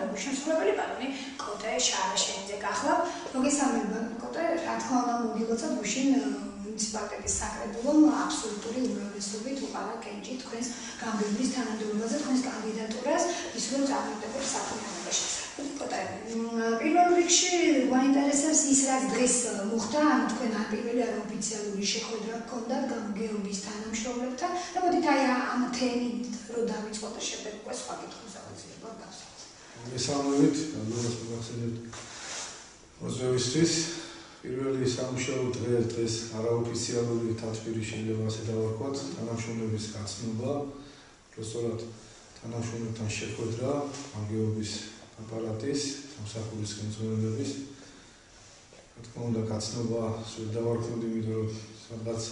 თანამდებობის შემსრულებელი პანონი კოტე შარაშენიძე გახლავ. მოგესალმება კოტე, რა თქმა უნდა მოგილოცავთ გუშინ მუნიციპალიტეტის საკრებულომ აბსოლუტური უმრავლესობით უყარა კენჭი თქვენს გამგებლის თანამდებობაზე, თქვენს კანდიდატურას, ის რომ წარმატებებს საქმიანობაში. კოტე, პირველ რიგში გვაინტერესებს ის, რაც დღეს მოხდა, ანუ თქვენ არ პირველი არ ოფიციალური შეხვედრა გქონდათ გამგეობის თანამშრომლებთან და მოდით აი ამ თემით რო დავიწყოთ და შემდეგ უკვე სხვა კითხვებს აუცილებლად გავსვათ. მოგესალმებით, ალბათ მოგახსენებთ მოწვევისთვის. პირველი სამუშაო დღეს არაოფიციალური თათბირი შეიძლება ასე დავარქვათ, თანამშრომლების გაცნობა, უბრალოდ თანამშრომლებთან შეხვედრა, გამგეობის აპარატის, სამსახურის ხელმძღვანელების. რა თქმა უნდა, გაცნობა სულ დავარქვათ, იმიტომ რომ სადღაც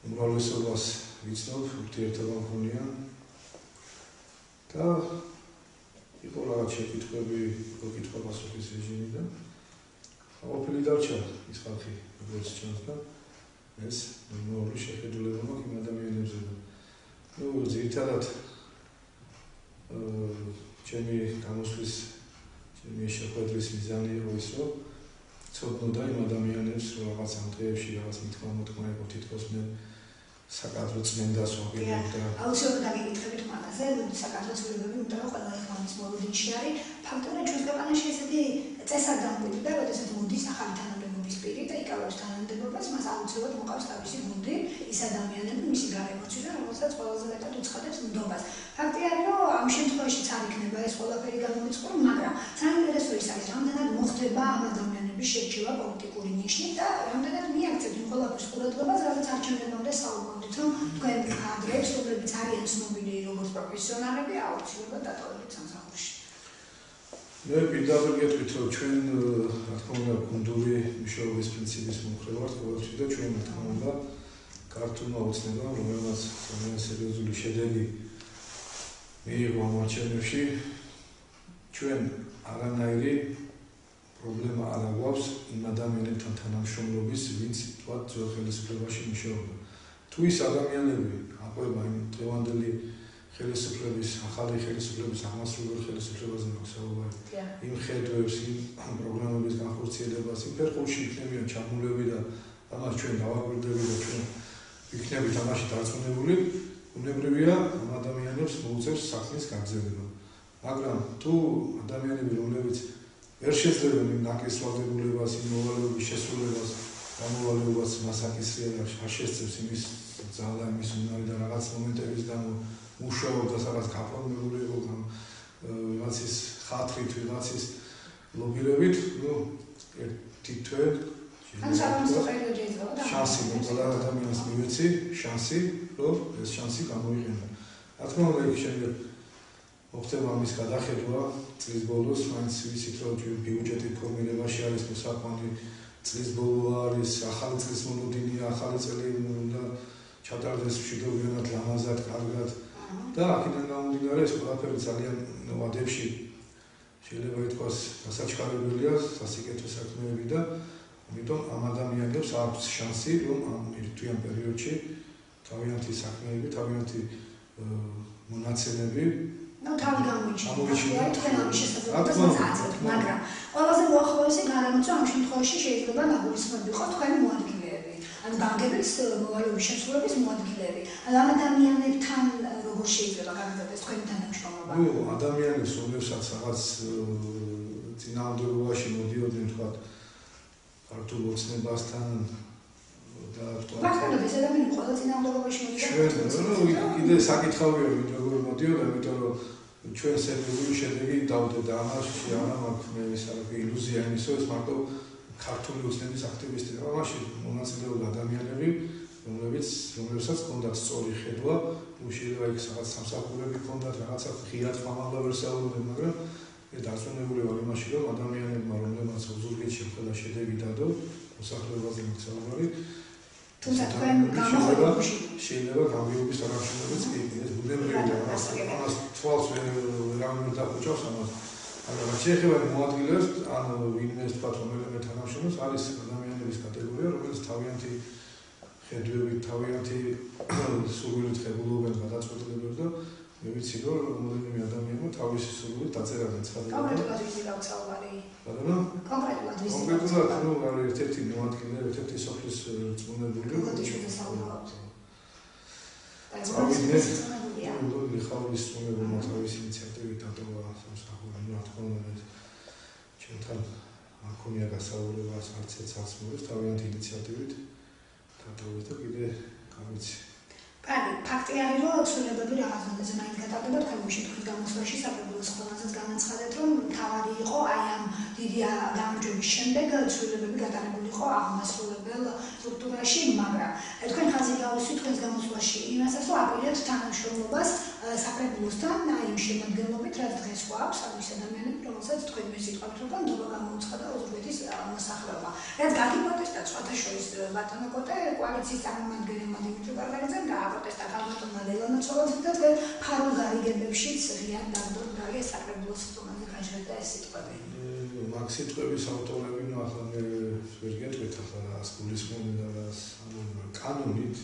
უმრავლესობას ვიცნობ, ურთიერთობა მქონია და იყო რაღაც შეკითხვები, იყო კითხვა-პასუხის რეჟიმი და ყოფილი დარჩა ის ხალხი, როგორც ჩანს და ეს ნორმალური შეხედულება მაქვს იმ ადამიანებზე. ნუ ძირითადად ჩემი გამოსვლის, ჩემი შეხვედრის მიზანი იყო ის, რომ ცოდნოდა იმ ადამიანებს, რომ რაღაც ამ დღეებში რაღაც მითქმა-მოთქმა იყო თითქოს მე საკადრო წმენდას ვაგებებ და აუცილებლად დაგეკითხებით მაგაზე, საკადრო ცვლილებები, იმიტომ რომ ყველა ეხმანის მოლოდინში არის. ფაქტობრივად ჩვენს ქვეყანაში ესეთი წესად დამკვიდრდა, როდესაც მოდის ახალი თანამდებობის პირი და იკავებს თანამდებობას, მას აუცილებლად მოყავს თავისი გუნდი, ის ადამიანები, მისი გარემოცვი და რომელსაც ყველაზე მეტად უცხადებს ნდობას. ფაქტი არის, რომ ამ შემთხვევაშიც არ იქნება ეს ყველაფერი გამომიწყო, მაგრამ საინტერესო ის არის, რამდენად მოხდება ამ ადამიანების შერჩევა პოლიტიკური ნიშნით და რამდენად მიაქცევთ იმ ყველაფერს ყურადღებას, რაც არჩევნებამდე საუბრობთ, რომ თქვენ კადრებს, რომლებიც არიან ცნობილი როგორც პროფესიონალები, აუცილებლად დატოვებთ სამსახურში. მე პირდაპირ გეტყვით, რომ ჩვენ რა თქმა უნდა გუნდური მუშაობის პრინციპის მომხრე ვართ ყოველთვის და ჩვენ რა თქმა უნდა ქართულმა ოცნებამ, რომელმაც ძალიან სერიოზული შედეგი მიიღო ამ არჩევნებში, ჩვენ არანაირი პრობლემა არ აგვაქვს იმ ადამიანებთან თანამშრომლობის, ვინც თქვათ ძველ ხელისუფლებაში მუშაობდა. თუ ის ადამიანები აყვება იმ დღევანდელი ხელისუფლების, ახალი ხელისუფლების, აღმასრულებელი ხელისუფლებაზე მოგსაუბარი, იმ ხედვებს, იმ პროგრამების განხორციელებას, იმ ფერხულში იქნებიან ჩამულები და ამას ჩვენ დავაკვირდებით და ჩვენ ვიქნებით ამაში დარწმუნებული, უნებრივია ამ ადამიანებს მოუწევს საქმის გაგრძელება. მაგრამ თუ ადამიანები, რომლებიც ვერ შეძლებენ იმ ნაკისვალდებულებას, იმ მოვალეობის შესრულებას, გამოვალეობას მას აკისრია და არ შესწევს იმის ძალა, იმის უნარი და რაღაც მომენტების გამო მუშაობდა სადაც გაფორმებული იყო ვიღაცის ხათრით, ვიღაცის ლობირებით, ნუ ერთი თვე შანსი ყველა ადამიანს მივეცი, შანსი, რომ ეს შანსი გამოიყენა. რა თქმა უნდა, იქ შემდეგ მოხდება ამის გადახედვა წლის ბოლოს, მაინც ვიცით, რომ ბიუჯეტის ფორმირებაში არის მოსაყვანი, წლის ბოლო არის, ახალი წლის მოლოდინია, ახალი წელი უნდა ჩატარდეს მშვიდობიანად, ლამაზად, კარგად. და აქედან გამომდინარე ეს ყველაფერი ძალიან ვადებში შეიძლება ითქვას გასაჩქარებელია, სასიკეთო საქმეები და ამიტომ ამ ადამიანებს აქვს შანსი, რომ ამ ერთვიან პერიოდში თავიანთი საქმეები, თავიანთი მონაცემები თავი გამოიჩინა, თქვენ ამის შესაძლებლობას აცეთ, მაგრამ ყველაზე მოახლოესი გარემოცვა ამ შემთხვევაში შეიძლება ნაგულისხმები იყო თქვენი მოადგილეები. ანუ გამგებლის მოვალეობის შემსრულების მოადგილეები. ანუ ამ ადამიანებთან როგორ შეიძლება გაგრძელდეს თქვენი თანამშრომლობა? ნუ ადამიანებს, რომლებსაც რაღაც წინააღმდეგობაში მოდიოდნენ, თქვათ, ქართულ ოცნებასთან და თქვათ. ფაქტობრივად ეს ადამიანები ყველა წინააღმდეგობაში მოდიოდნენ. ჩვენ კიდე საკითხავია, როგორ მოდიოდნენ, იმიტომ რომ ჩვენ სერიოზული შედეგი დავდეთ და ამაში არა მაქვს მე ის ილუზია იმის, რომ ეს მარტო ქართული ოცნების აქტივისტები, ამაში მონაწილეობდა ადამიანები, რომლებსაც ჰქონდათ სწორი ხედვა, შეიძლება იქ რაღაც სამსახურები ჰქონდათ, რაღაცა ღიად ხმამაღლა ვერ საუბრობდნენ, მაგრამ მე დარწმუნებული ვარ იმაში, რომ ადამიანებმა, რომლებმაც უზურგით შეხვედრა შედეგი დადო, მოსახლეობაზე მოგსაუბარი, თუმცა თქვენ გამოხმაურებში შეიძლება გამგეობის თანამშრომლებიც კი ეს ბუნებრივია, ამას თვალს ვერ დახუჭავს ამას. მაგრამ შეიძლება მოადგილეს, ან ვინმე თქვა რომელიმე თანამშრომლს არის ადამიანების კატეგორია, რომელიც თავიანთი ხედვებით, თავიანთი სურვილით ღებულობენ გადაწყვეტილებებს და მე ვიცი, რომ რომელიმე ადამიანმა თავი თავისი სურვილით დაწერა განცხადება. კონკრეტულად ვიზი გავრცელებული. ბატონო? კონკრეტულად ვიზი. კონკრეტულად ნუ არის ერთ-ერთი მოადგილე, ერთ-ერთი სოფლის რწმუნებული. გოდიშვილზე საუბრობთ. წავიდნენ მიხაილის რწმუნებულმა თავისი ინიციატივით დატოვა სამსახური, რა თქმა უნდა, ჩვენთან არ ქონია გასაუბრება არც ერთ მოდის თავიანთი ინიციატივით დატოვეს და კიდე არ ვიცი. ფაქტი არის, რომ ცვლილებები რაღაცნაირად მაინც გატარდება თქვენი შემთხვევის გამოსვლაში საკრებულოს ყველაზე განაცხადეთ, რომ თავარი იყო აი ამ დიდი გამარჯვების შემდეგ ცვლილებები გატარებული იყო აღმასრულებელ სტრუქტურაში, მაგრამ თქვენ ხაზი გავუსვით თქვენს გამოსვლაში იმასაც, რომ აპირებთ თანამშრომლობას საკრებულოსთან, აი იმ შემადგენლობით, რაც დღეს გვაქვს, ის ადამიანები, რომელსაც თქვენ მე სიტყვით რომ ნდობა გამოუცხადა ოზურგეთის მოსახლეობა. რაც გადიპროტესტა სხვათა შორის ბატონო კოტე კოალიციის წარმომადგენელმა დიმიტრი ბარბარიძემ პროტესტა გამარტონა ლელონა ცოლაძემ და ფარულ გარიგებებშიც ღიად დაგდორდა ეს საკრებულოს სტუმარზე გაჟღერდა ეს სიტყვები. მაგ სიტყვების ავტორები ნუ ახლა მე ვერ გეტყვით ახლა რას გულისხმობენ და რას კანონით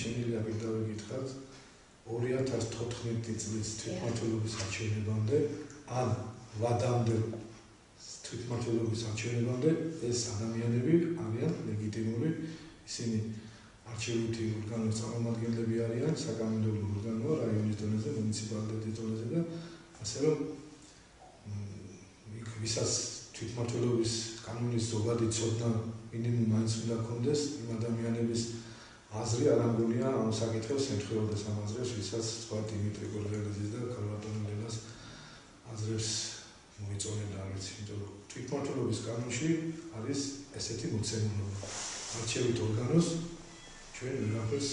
შემიძლია პირდაპირ გითხრათ 2014 წლის თვითმმართველობის არჩევნებამდე ან ვადამდე თვითმმართველობის არჩევნებამდე ეს ადამიანები არიან ლეგიტიმური ისინი არჩევნითი ორგანოს წარმომადგენლები არიან საკანონმდებლო ორგანოა რაიონის დონეზე, მუნიციპალიტეტის დონეზე და ასე რომ ვისაც თვითმმართველობის კანონის ზოგადი ცოდნა მინიმუმ მაინც უნდა ჰქონდეს იმ ადამიანების აზრი არ ამგონია ამ საკითხებს ემთხვეოდეს ამ აზრებს, ვისაც სხვა დიმიტრი გორგელაძის და ქალბატონ ლელას აზრებს მოიწონებდა არ ვიცი, იმიტომ რომ თვითმმართველობის კანონში არის ესეთი მოცემულობა არჩევით ორგანოს ჩვენ ვერაფერს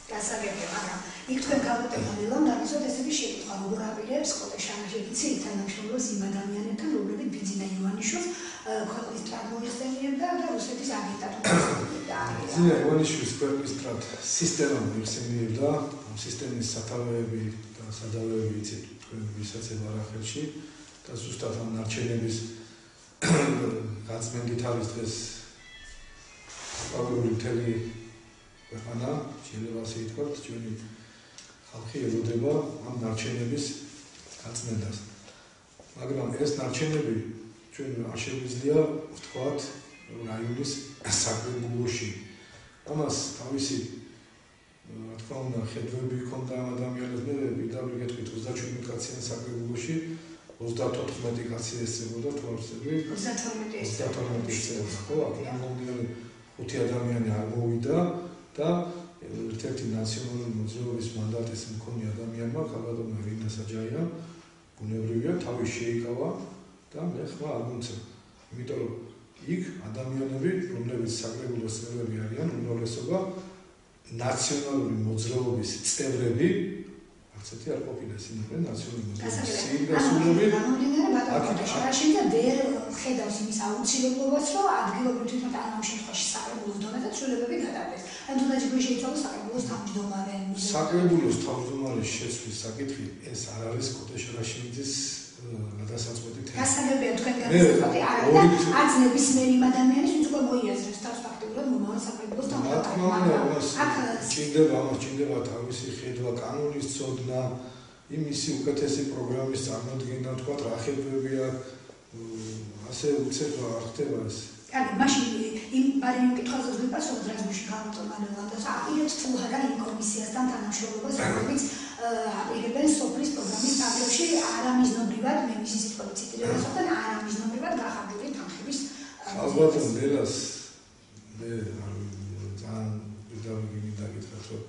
გასაგებია, მაგრამ იქ თქვენ ქალბატონებთან დაგიცოთ ესეთი შეკითხვა, როგორ აპირებს კოტე შანაშეცი თანამშრომლობს იმ ადამიანებთან, რომლებიც ბიძინა ივანიშვილს ქვეყნის სტრატ მოიხსენიებდა და რუსეთის აგენტად უწოდებდა. ბიძინა ივანიშვილის ქვეყნის სტრატ სისტემა მოიხსენიებდა, ამ სისტემის სათავეები და სადავეები იცით თქვენ ვისაც ემარა ხელში და ზუსტად ამ ნარჩენების გაწმენდით არის დღეს პარლამენტური მთელი ქვეყანა, შეიძლება ასე ითქვათ, ჩვენი ხალხი ელოდება ამ ნარჩენების გაწმენდას. მაგრამ ეს ნარჩენები ჩვენ არ შეგვიძლია ვთქვათ რაიონის საკრებულოში. ამას თავისი რა თქმა უნდა ხედვები ჰქონდა ამ ადამიანებს, მე პირდაპირ გეტყვით 37 კაციან საკრებულოში 34 კაცი ესწრებოდა თუ არ ვცდები 32 ესწრებოდა ხო აქ მომდიარი 5 ადამიანი არ მოვიდა და ერთ-ერთი ნაციონალური მოძრაობის მანდატის მქონე ადამიანმა ქალბატონმა ირინა საჯაია ბუნებრივია თავი შეიკავა და მე ხმა არ მომცა. იმიტომ რომ იქ ადამიანები, რომლებიც საკრებულოს წევრები არიან, უმრავლესობა ნაციონალური მოძრაობის წევრები, ასეთი არ ყოფილა სიმღერა ნაციონალური მოძრაობის სინგასულები. შარაშიძე ვერ ხედავს იმის აუცილებლობას, რომ ადგილობრივ თვითონ ამ შემთხვევაში საკრებულოს დონეზე ცვლილებები გადადეს. ან თუნდაც იგი შეიცვალოს საკრებულოს თავმჯდომარე. საკრებულოს თავმჯდომარის შეცვლის საკითხი ეს არ არის კოტე შარაშიძის გადასაწყვეტი თემა. გასაგებია თქვენ გადასაწყვეტი არ არის და არც ნებისმიერი იმ ადამიანის ვინც უკვე მოიაზრებს თავს ფაქტიურად მომავალ საკრებულოს თავმჯდომარეს. ჭირდება თავისი ხედვა, კანონის ცოდნა, იმისი უკეთესი პროგრამის წარმოდგენა, თქვა რა ხედვებია, ასე უცებ არ ხდება ეს. კარგი, მაშინ იმ ბარემ კითხვაზე ვიპასუხოთ, რაც გუში გამოტოვანებდა და აპირებს თუ არა იმ კომისიასთან თანამშრომლობას, რომელიც აპირებენ სოფლის პროგრამის ფარგლებში არამიზნობრივად, მე მისი სიტყვებით ციტირებას ვხდენ, არამიზნობრივად გახარჯული თანხების ალბათ ლელას მე ძალიან პირდაპირ მინდა გითხრათ, რომ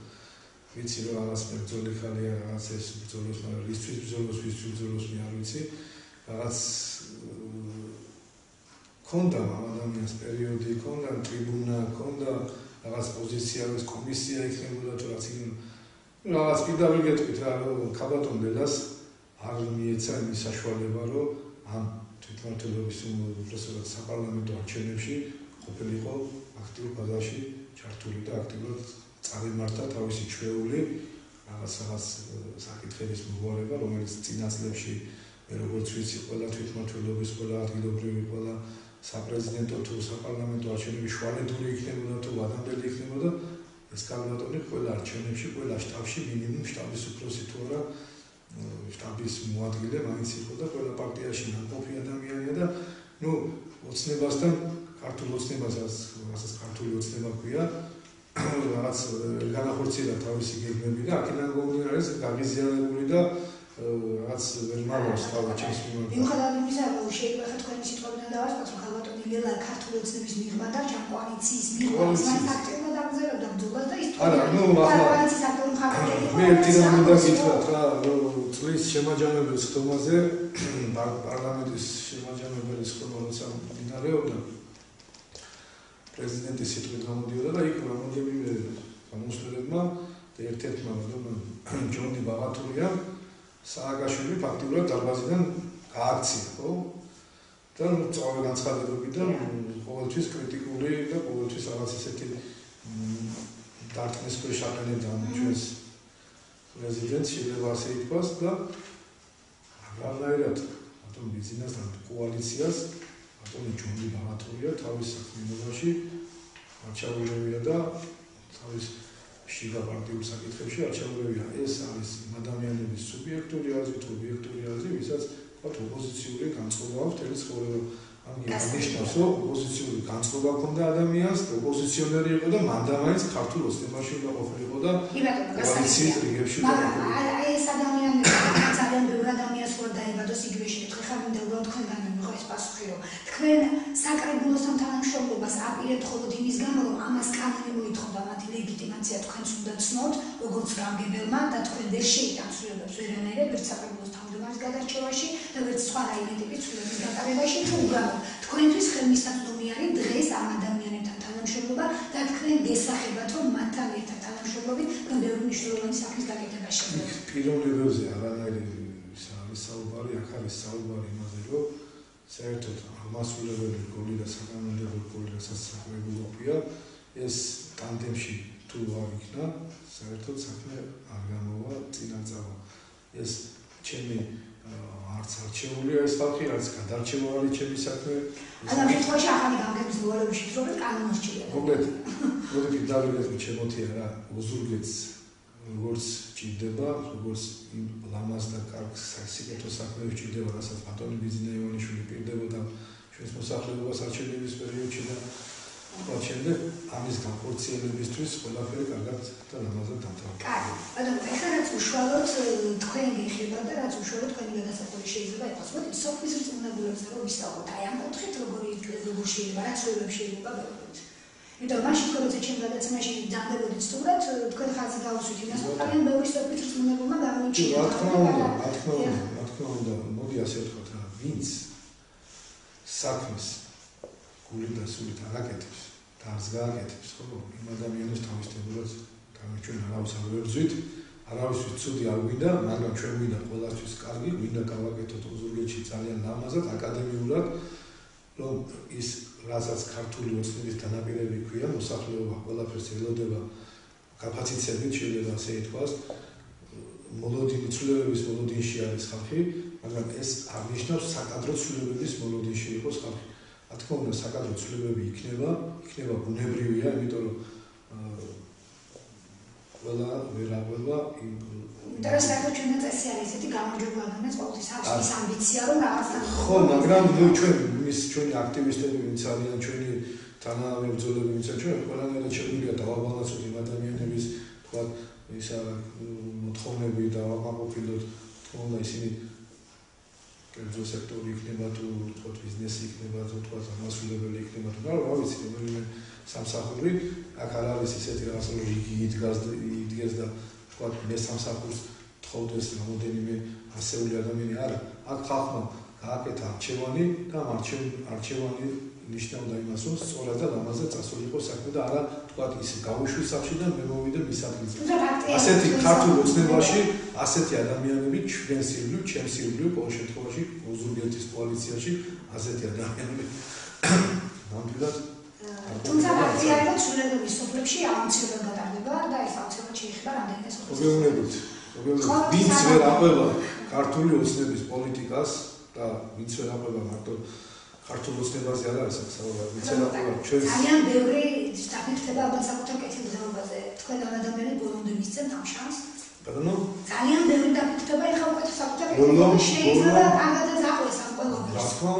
ვიცი რომ რაღაც ბრძოლი ხალია, რაღაც ეს ბრძოლოს, მაგრამ ისთვის ბრძოლოს მე არ ვიცი, რაღაც ქონდა ამ ადამიანს პერიოდი, ქონდა ტრიბუნა, ქონდა რაღაც პოზიცია, ეს კომისია იქნებოდა თუ რაც იქნებოდა. რაღაც პირდაპირ გეტყვით რა, რომ ქალბატონ ლელას არ მიეცა იმის საშუალება, რომ ამ თვითმმართველობის უპრესოდაც საპარლამენტო არჩევნებში ყოფილიყო აქტიურ ფაზაში ჩართული და აქტიურად წარიმართა თავისი ჩვეული რაღაც საკითხების მოგვარება, რომელიც წინა წლებში მე როგორც ვიცი, ყველა თვითმმართველობის, ყველა ადგილობრივი, ყველა საპრეზიდენტო თუ საპარლამენტო არჩევნები შუალედური იქნებოდა თუ ვადამდელი იქნებოდა, ეს ქალბატონი ყველა არჩევნებში, ყველა შტაბში მინიმუმ შტაბის უფროსი თუ არა შტაბის მოადგილე მაინც იყო და ყველა პარტიაში ნაყოფი ადამიანია და ნუ ოცნებასთან ქართულ ოცნებას რასაც ქართული ოცნება ქვია რაღაც განახორციელა თავისი გეგმები და აქედან გამომდინარე ეს გაღიზიანებული და რაღაც ვერ მაღავს თავი ჩემს მიმართ. მიუხედავად იმისა, რომ შეიძლება ხა თქვენი სიტყვებიდან დავასწროთ, რომ ხალბატონი ლელა ქართული ოცნების მიღმა და ჯან კოალიციის მიღმა მას აქტიურად აგზელებდა ბრძოლას და ის კოალიციის აქტიური მხარეები იყო. მე ერთი რამ უნდა გითხრათ რა, რომ წლის შემაჯამებელი ხდომაზე პარლამენტის შემაჯამებელი ხდომა როცა მიმდინარეობდა პრეზიდენტის სიტყვით გამოდიოდა და იქ რამოდენიმე გამოსვლებმა და ერთ-ერთმა ჯონი ბაღათურია სააკაშვილი ფაქტიურად დარბაზიდან გააქცია, ხო? და წავე განცხადებებიდან ყოველთვის კრიტიკული და ყოველთვის რაღაც ესეთი დარტყმის ქვეშ აყენებდა ჩვენს პრეზიდენტს, შეიძლება ასე ითქვას და რაღაცნაირად ბატონ ბიზნესთან კოალიციას ბატონი ჯონი ბაღათურია თავის საქმიანობაში არჩეულებია და თავის შიგა პარტიულ საკითხებში არჩეულებია. ეს არის ადამიანების სუბიექტური აზრით, ობიექტური აზრი, ვისაც თქვათ ოპოზიციური განწყობა აქვს მთელი ცხოვრება. აღნიშნავს, რომ ოპოზიციური განწყობა ჰქონდა ადამიანს, ოპოზიციონერი იყო და მანდამაინც ქართულ ოცნებაში უნდა ყოფილიყო და კოალიციის რიგებში ეს ადამიანები ძალიან ბევრი ადამიანს ვარ დაიბადოს იგივე შეკითხვა ხარ მინდა უბრალოდ თქვენგან მიიღო ეს პასუხი რომ თქვენ საკრებულოსთან თანამშრომლობას აპირებთ მხოლოდ იმის გამო რომ ამას კანონი მოითხოვდა მათი ლეგიტიმაცია თქვენს უნდა ცნოთ როგორც გამგებელმა და თქვენ ვერ შეიტანთ ცვლილებებს ვერანაირად ვერც საკრებულოს თავმჯდომარის გადარჩევაში და ვერც სხვა რაიმე ტიპის ცვლილების გატარებაში თუ უბრალოდ თქვენთვის ხელმისაწვდომი არის დღეს ამ ადამიანებთან თანამშრომლობა და თქვენ გესახებათ რომ მათთან ერთად თანამშრომლობით ბევრი მნიშვნელოვანი საქმის გაკეთება შეგვიძლია. პიროვნებებზე არანაირი არის საუბარი, აქ არის საუბარი იმაზე, რომ საერთოდ აღმასრულებელი რგოლი და საკანონმდებლო რგოლი, რასაც საკრებულო ქვია, ეს ტანდემში თუ არ იქნა, საერთოდ საქმე არ გამოვა წინაწავა. ეს ჩემი არც არჩეულია ეს ხალხი, არც გადარჩევალი ჩემი საქმე. ამ შემთხვევაში ახალი გამგების მოვალეობის შეცვლილად კანონს ჭირდება. მოდით დავიგეთ ჩემოთია რა, ოზურგეთს როგორც ჭირდება, როგორც ლამაზ და კარგ სიკეთო საქმეებს ჭირდება, რასაც ბატონი ბიზნა ივანიშვილი პირდებოდა ჩვენს მოსახლეობას არჩევნების პერიოდში და სხვა შემდეგ ამის განხორციელებისთვის ყველაფერი კარგად და ლამაზად დამთავრდა. კარგი, ბატონო, ეხლა რაც უშუალოდ თქვენ გეხება და რაც უშუალოდ თქვენი გადასახადი შეიძლება იყოს, მოდით სოფლის რწმუნებულებზე რომ ვისაუბროთ, აი ამ კუთხით როგორ შეიძლება, რა ცვლილებები შეიძლება გავაკეთოთ. იმიტომ რომ მაშინ როცა ჩემ გადაცემაში დამდებოდით სტუმრად, თქვენ ხაზი გავუსვით იმას, რომ ძალიან ბევრი სოფლის რწმუნებულმა გამოიჩინა. რა თქმა უნდა, მოდი ასე ვთქვათ რა, ვინც საქმეს გული და სულით აღაკეთებს და არც გააკეთებს, ხო, იმ ადამიანის თავისებურად ჩვენ არავის არ ვებრძვით, არავისთვის ცუდი არ გვინდა, მაგრამ ჩვენ გვინდა ყველასთვის კარგი, გვინდა გავაკეთოთ ოზურგეთში ძალიან ლამაზად, აკადემიურად, რომ ის რასაც ქართული ოცნების დანაპირები ქვია, მოსახლეობა ყველაფერს ელოდება კაპაციტეტებით, შეიძლება ასე ითქვას, მოლოდინი ცვლილებების მოლოდინში არის ხალხი, მაგრამ ეს აღნიშნავს საკადრო ცვლილებების მოლოდინში იყოს ხალხი. რა თქმა უნდა, საკადრო ცვლილებები იქნება ბუნებრივია, იმიტომ რომ ყველა ვერაყველა და საერთოდ ჩვენი წესი არის ესეთი გამარჯვებული ადამიანს ყოველთვის აქვს ის ამბიცია რომ რაღაცა ხო, მაგრამ ჩვენი აქტივისტები ვინც არიან, ჩვენი თანამებრძოლები ვინც არიან, ჩვენ ყველანაირად შეგვიძლია დავაბალანსოთ იმ ადამიანების თქვა ისა მოთხოვნები და ავაყოფილოთ, თქო და ისინი კერძო სექტორი იქნება თუ თქვა ბიზნესი იქნება თუ თქვა აღმასრულებელი იქნება თუ რა ვიცი, რომელიმე სამსახური, აქ არ არის ისეთი რაღაც რომ იგი იდგეს და თქვა მე სამსახურს თხოვდეს რამოდენიმე ასეული ადამიანი არა, აქ ხალხმა გააკეთა არჩევანი და არჩევანი ნიშნავდა იმას, რომ სწორად და ლამაზად წასულიყო საქმე და არა თქვა ის გავუშვის საფშიდან მე მოვიდე მის ადგილზე. ასეთი ქართულ ოცნებაში ასეთი ადამიანები ჩვენს ირგვლივ, ჩემს ირგვლივ ყოველ შემთხვევაში ოზურგეთის კოალიციაში ასეთი ადამიანები ნამდვილად თუმცა ფაქტია რომ ცვლილებების სოფლებში აუცილებლად გატარდება და ეს აუცილებლად შეეხება რამდენიმე სოფელს. მოგეუბნებით. ვინც ვერ აყვება ქართული ოცნების პოლიტიკას და ვინც ვერ აყვება მარტო ქართულ ოცნებაზე არ არის საუბარი, ვინც ვერ აყვება ჩვენს ძალიან ბევრი საფრთხეა ალბათ საკუთარ კეთილდღეობაზე. თქვენ ამ ადამიანებს ბოლომდე მისცემთ ამ შანსს ანუ ძალიან ბევრი დაფიქრება ეხლა უკვე საკუთარი შეიძლება კარგადაც აყვეს ამ ყველაფერს. რა თქმა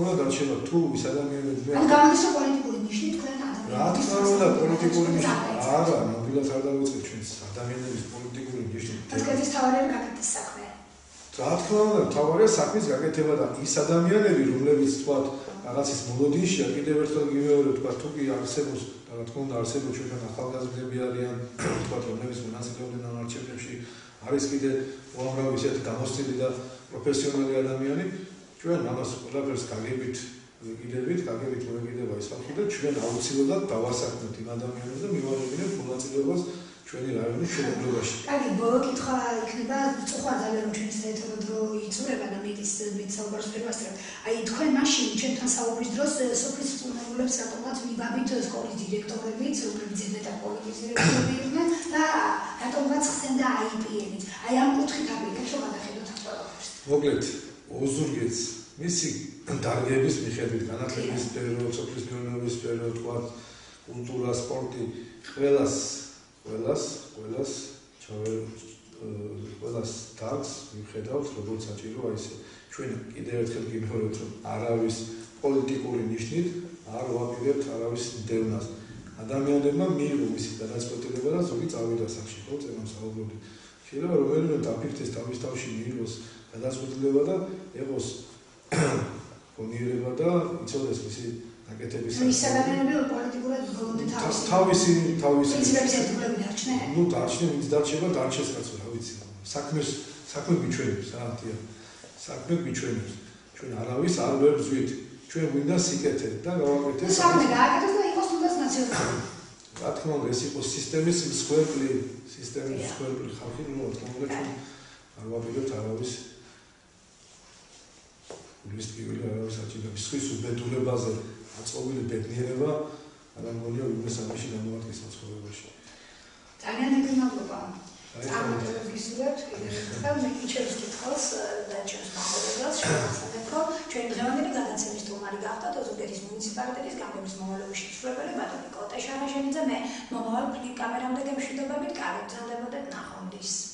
უნდა დარჩება თუ ის ადამიანები ან გამოდის პოლიტიკური ნიშნი თქვენ ადამიანებს. რა თქმა უნდა პოლიტიკური ნიშნი არა ნამდვილად არ დავიწყეთ ჩვენს ადამიანების პოლიტიკური ნიშნი. თქვენთვის თავარია გაკეთდეს საქმე. რა თქმა უნდა თავარია საქმის გაკეთება და ის ადამიანები რომლებიც თქვათ რაღაცის მოლოდინშია კიდევ ერთხელ გიმეორებ თქვათ თუ კი არსებობს და რა თქმა უნდა არსებობს ჩვენთან ახალგაზრდები არიან თქვათ რომლებიც მონაწილეობენ ამ არჩევნებში არის კიდევ უამრავი ისეთი გამოცდილი და პროფესიონალი ადამიანი ჩვენ ამას ყველაფერს გაგებით მოეკიდება ის ხალხი და ჩვენ აუცილებლად დავასაქმებთ იმ ადამიანებს და მივაღებინებთ მონაწილეობას ჩვენი რაიონის მშენებლობაში. კარგი, ბოლო კითხვა იქნება, წუხარ ძალიან რომ ჩვენი საერთო დრო იწურება და მეტის საუბარს ვერვასწრებ. აი თქვენ მაშინ ჩვენთან საუბრის დროს სოფლის რწმუნებულებს რატომღაც მიბაბით სკოლის დირექტორებიც, რომლებიც ზედმეტაკოლის დირექტორები იყვნენ და რატომღაც ხსენდა IP-ებიც. აი ამ კუთხით აპირებთ რომ გადახედოთ ამ ყველაფერს. მოკლედ, ოზურგეც მისი დარგების მიხედვით, განათლების სფერო, სოფლის მეურნეობის სფერო, თქვათ, კულტურა, სპორტი, ყველას დარგს მიხედავთ როგორც საჭირო აი ესე. ჩვენ კიდევ ერთხელ გიმეორებთ რომ არავის პოლიტიკური ნიშნით არ ვაპირებთ არავის დევნას. ადამიანებმა მიიღო მისი გადაწყვეტილება და ზოგი წავიდა სახში, ხო, წერამ საუბრობთ. შეიძლება რომელიმე დაფიქრდეს თავის თავში მიიღოს გადაწყვეტილება და ეყოს გონიერება და იცოდეს მისი ნაკეთების ის ადამიანები პოლიტიკურად ბოლომდე თავისი პრინციპების ერთგულები დარჩნენ? ნუ დარჩნენ, ვინც დარჩება, დარჩეს კაცო, რა ვიცი. საქმე მიჩვენებს რა ამთია. საქმე მიჩვენებს. ჩვენ არავის არ ვერ ვზვით. ჩვენ გვინდა სიკეთე და გავაკეთეთ. საქმე გააკეთოს და იყოს თუნდაც ნაციონალური. რა თქმა უნდა, ეს იყოს სისტემის მსხვერპლი ხალხი, ნუ რა თქმა უნდა ჩვენ არ ვაპირებთ არავის გულისტკივილი არავის აჭირების ხის უბედურებაზე აწყობილი ბედნიერება არ ამგონია ვინმე სამში გამოადგეს ცხოვრებაში. ძალიან მადლობა. წარმატებებს გისურვებთ კიდევ ერთხელ მე იჩევს კითხვას და ჩემს მაყურებელს შევასწავლებ რომ ჩვენი დღევანდელი გადაცემის სტუმარი გახდათ ოზურგეთის მუნიციპალიტეტის გამგეობის მომავლობის შესრულებელი ბატონი კოტე შარაშენიძე. მე მომავალ კამერამდე გემშვიდობებით კარგად გრძელდებოდეთ ნახვამდის.